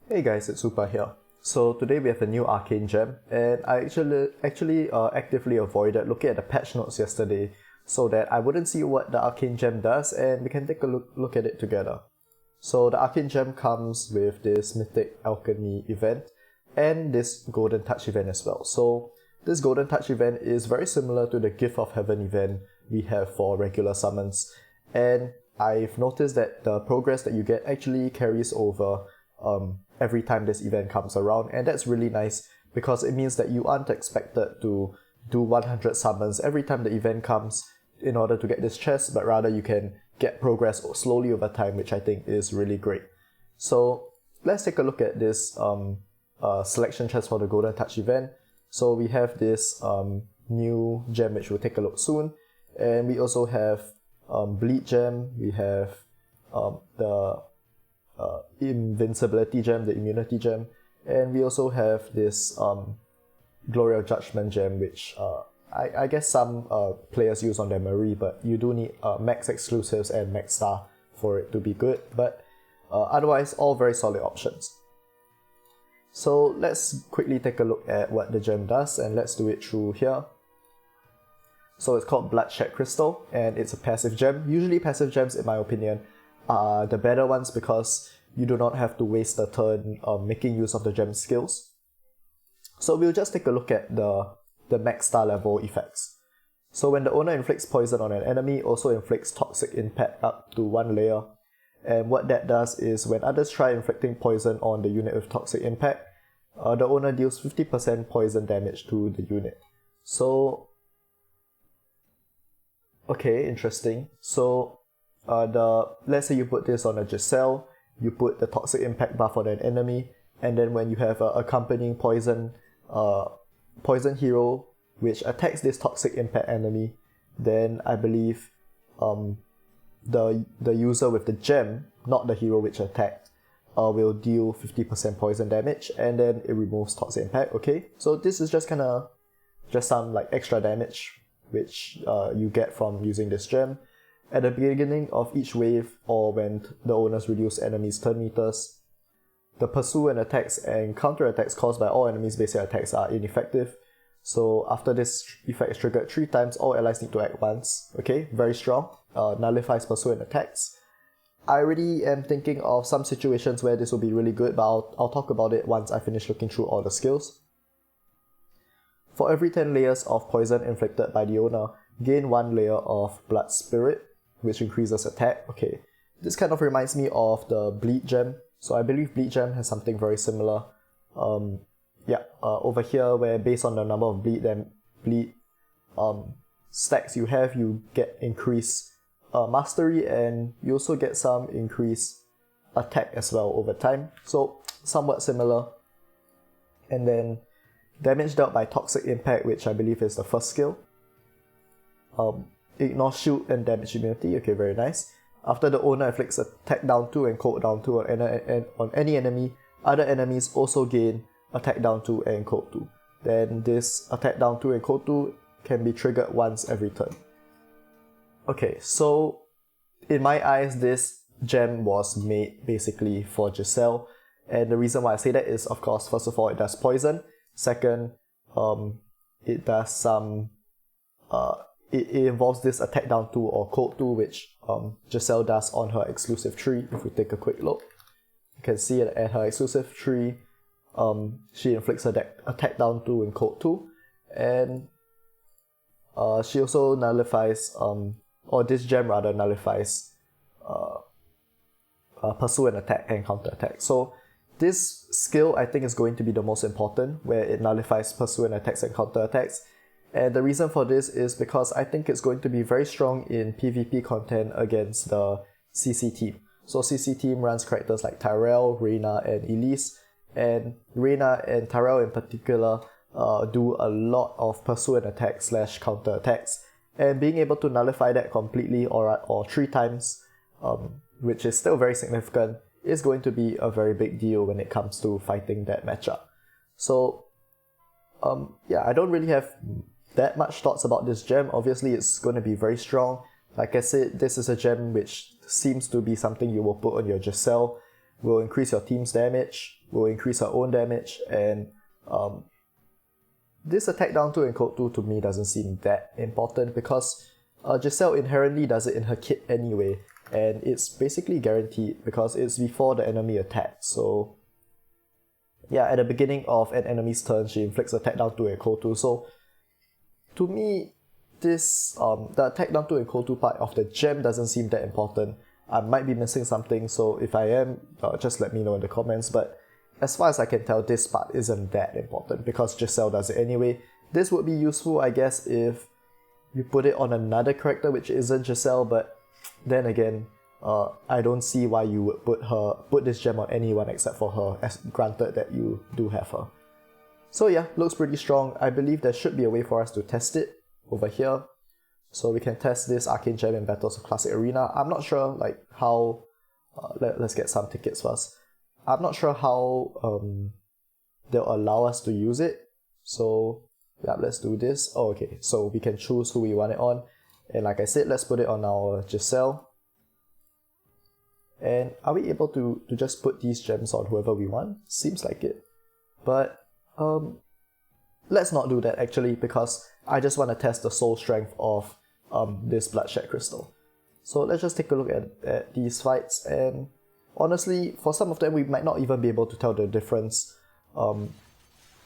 Hey guys, it's Super here. So today we have a new Arcane gem, and I actually actively avoided looking at the patch notes yesterday so that I wouldn't see what the Arcane gem does and we can take a look at it together. So the Arcane gem comes with this Mythic Alchemy event and this Golden Touch event as well. So this Golden Touch event is very similar to the Gift of Heaven event we have for regular summons, and I've noticed that the progress that you get actually carries over every time this event comes around, and that's really nice because it means that you aren't expected to do 100 summons every time the event comes in order to get this chest, but rather you can get progress slowly over time, which I think is really great. So let's take a look at this selection chest for the Golden Touch event. So we have this new gem which we'll take a look soon, and we also have Bleed gem, we have the Invincibility gem, the Immunity gem, and we also have this Glory of Judgment gem, which I guess some players use on their Marie, but you do need max exclusives and max star for it to be good, but otherwise all very solid options. So let's quickly take a look at what the gem does, and let's do it through here. So it's called Bloodshed Crystal, and it's a passive gem. Usually passive gems, in my opinion, are the better ones because you do not have to waste a turn making use of the gem skills. So we'll just take a look at the max star level effects. So when the owner inflicts poison on an enemy, also inflicts toxic impact up to 1 layer. And what that does is when others try inflicting poison on the unit with toxic impact, the owner deals 50% poison damage to the unit. So, okay, interesting. So let's say you put this on a Giselle, you put the toxic impact buff on an enemy, and then when you have a accompanying poison hero which attacks this toxic impact enemy, then I believe the user with the gem, not the hero which attacked, will deal 50% poison damage, and then it removes toxic impact. Okay, so this is just some like extra damage which you get from using this gem. At the beginning of each wave, or when the owners reduce enemies' turn meters, the pursue and attacks and counter attacks caused by all enemies' basic attacks are ineffective. So after this effect is triggered 3 times, all allies need to act once. Okay, very strong. Nullifies pursue and attacks. I already am thinking of some situations where this will be really good, but I'll talk about it once I finish looking through all the skills. For every 10 layers of poison inflicted by the owner, gain 1 layer of Blood Spirit, which increases attack. Okay, this kind of reminds me of the Bleed gem. So I believe Bleed gem has something very similar. Over here, where based on the number of bleed stacks you have, you get increased mastery, and you also get some increased attack as well over time. So somewhat similar. And then damage dealt by toxic impact, which I believe is the first skill. Ignore shield and damage immunity. Okay, very nice. After the owner inflicts attack down 2 and cold down 2 on any enemy, other enemies also gain attack down 2 and cold 2. Then this attack down 2 and cold 2 can be triggered once every turn. Okay, so in my eyes, this gem was made basically for Giselle, and the reason why I say that is, of course, first of all, it does poison. Second, it does some it involves this attack down 2 or cold 2, which Giselle does on her exclusive tree. If we take a quick look, you can see that at her exclusive tree, she inflicts attack down 2 and cold 2, and she also nullifies, or this gem rather nullifies pursue and attack and counter attack. So this skill I think is going to be the most important, where it nullifies pursue and attacks and counter attacks. And the reason for this is because I think it's going to be very strong in PvP content against the CC team. So CC team runs characters like Tyrell, Reyna, and Elise, and Reyna and Tyrell in particular do a lot of pursue and attack / counter attacks, and being able to nullify that completely or 3 times, which is still very significant, is going to be a very big deal when it comes to fighting that matchup. So I don't really have that much thoughts about this gem. Obviously it's going to be very strong. Like I said, this is a gem which seems to be something you will put on your Giselle. will increase your team's damage, will increase her own damage, and this attack down 2 and code 2 to me doesn't seem that important because Giselle inherently does it in her kit anyway, and it's basically guaranteed because it's before the enemy attack. So yeah, at the beginning of an enemy's turn, she inflicts attack down 2 and code 2. So to me, this the attack down 2 and code 2 part of the gem doesn't seem that important. I might be missing something, so if I am, just let me know in the comments. But as far as I can tell, this part isn't that important because Giselle does it anyway. This would be useful, I guess, if you put it on another character which isn't Giselle, but then again, I don't see why you would put this gem on anyone except for her, as granted that you do have her. So yeah, looks pretty strong. I believe there should be a way for us to test it over here. So we can test this Arcane Gem in Battles of Classic Arena. I'm not sure like how, let's get some tickets first. I'm not sure how they'll allow us to use it. So yeah, let's do this. Oh, okay, so we can choose who we want it on. And like I said, let's put it on our Giselle. And are we able to just put these gems on whoever we want? Seems like it. But let's not do that actually, because I just want to test the soul strength of this Bloodshed crystal. So let's just take a look at these fights, and honestly, for some of them we might not even be able to tell the difference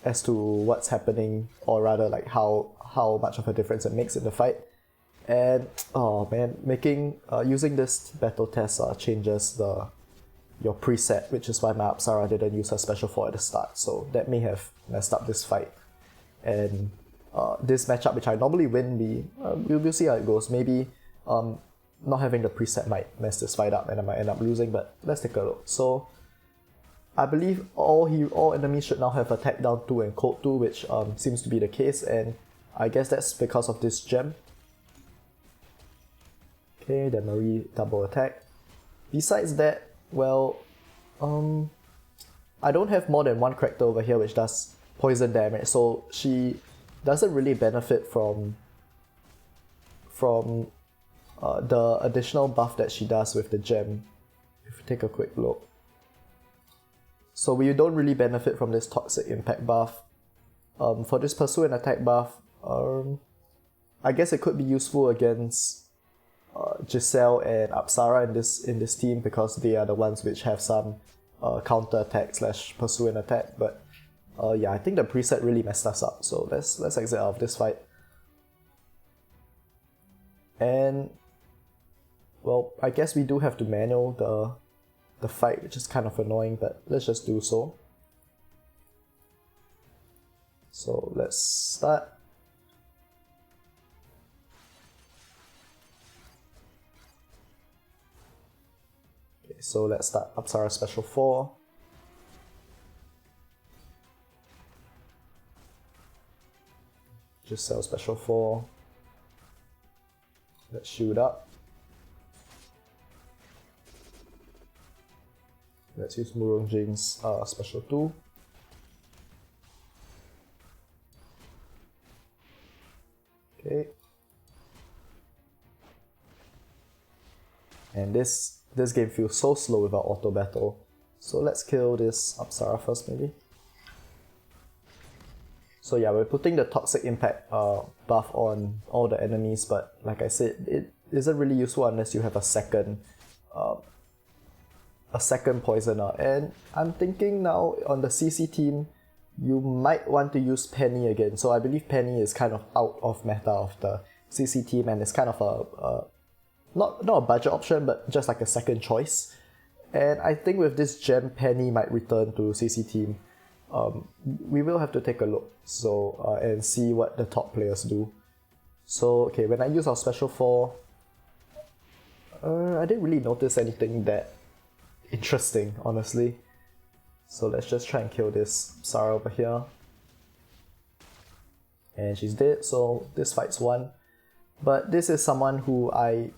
as to what's happening, or rather like how much of a difference it makes in the fight. And oh man, using this battle test changes your preset, which is why my Apsara didn't use her special 4 at the start, so that may have messed up this fight. And this matchup, which I normally win, we'll see how it goes. Maybe not having the preset might mess this fight up and I might end up losing, but let's take a look. So I believe all enemies should now have attack down 2 and code 2, which seems to be the case, and I guess that's because of this gem. Okay, the Marie double attack. Besides that, well, I don't have more than one character over here which does poison damage, so she doesn't really benefit from the additional buff that she does with the gem. If we take a quick look, so we don't really benefit from this toxic impact buff. For this pursue and attack buff, I guess it could be useful against Giselle and Apsara in this team, because they are the ones which have some counter attack / pursue and attack. But yeah, I think the preset really messed us up, so let's exit out of this fight. And well, I guess we do have to manual the fight, which is kind of annoying, but let's just do so. So let's start. Okay, so let's start Apsara special 4. Giselle special 4. Let's shoot up. Let's use Murungjing's special 2. Okay. And this game feels so slow without auto battle. So let's kill this Apsara first maybe. So yeah, we're putting the toxic impact buff on all the enemies, but like I said, it isn't really useful unless you have a second poisoner. And I'm thinking now on the CC team, you might want to use Penny again. So I believe Penny is kind of out of meta of the CC team, and it's kind of a not a budget option, but just like a second choice. And I think with this gem, Penny might return to CC team. We will have to take a look, so and see what the top players do. So okay, when I use our special 4, I didn't really notice anything that interesting, honestly. So let's just try and kill this Sarah over here. And she's dead, so this fight's won. But this is someone who I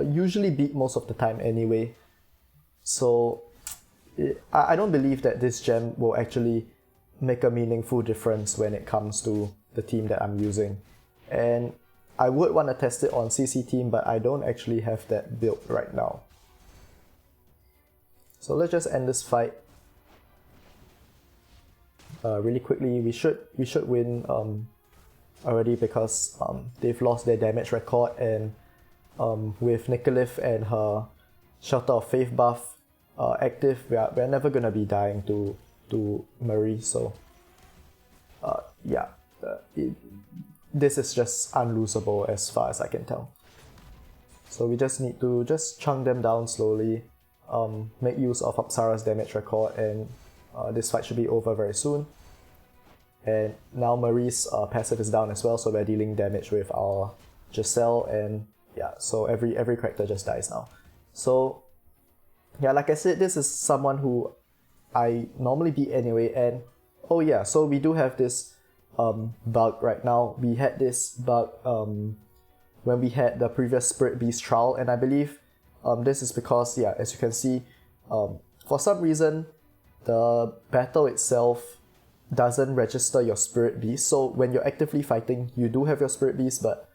usually beat most of the time anyway. So I don't believe that this gem will actually make a meaningful difference when it comes to the team that I'm using. And I would want to test it on CC team, but I don't actually have that built right now. So let's just end this fight really quickly. We should win already because they've lost their damage record, and with Nicolith and her Shelter of Faith buff active, we're never gonna be dying to Marie. So yeah, this is just unlosable as far as I can tell. So we just need to just chunk them down slowly, make use of Apsara's damage record, and this fight should be over very soon. And now Marie's passive is down as well, so we're dealing damage with our Giselle, and yeah, so every character just dies now. So yeah, like I said, this is someone who I normally beat anyway, and oh yeah, so we do have this bug right now. We had this bug when we had the previous Spirit Beast trial, and I believe this is because, yeah, as you can see, for some reason the battle itself doesn't register your Spirit Beast. So when you're actively fighting, you do have your Spirit Beast, but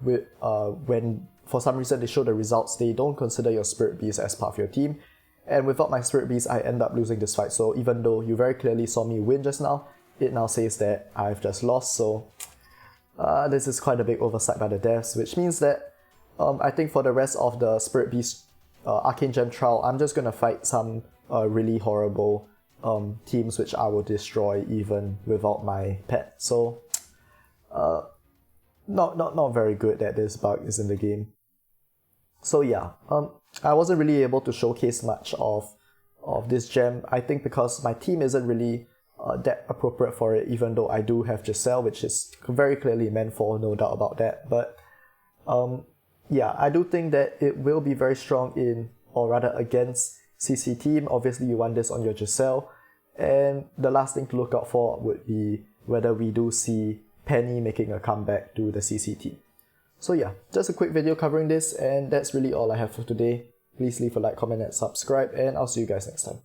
when for some reason they show the results, they don't consider your Spirit Beast as part of your team. And without my Spirit Beast, I end up losing this fight. So even though you very clearly saw me win just now, it now says that I've just lost. So this is quite a big oversight by the devs, which means that I think for the rest of the Spirit Beast Arcane Gem trial, I'm just gonna fight some really horrible teams which I will destroy even without my pet. So not very good that this bug is in the game. So yeah, I wasn't really able to showcase much of this gem, I think because my team isn't really that appropriate for it, even though I do have Giselle, which is very clearly meant for, no doubt about that. But yeah, I do think that it will be very strong in, or rather against, CC team. Obviously you want this on your Giselle, and the last thing to look out for would be whether we do see Penny making a comeback to the CC team. So yeah, just a quick video covering this, and that's really all I have for today. Please leave a like, comment, and subscribe, and I'll see you guys next time.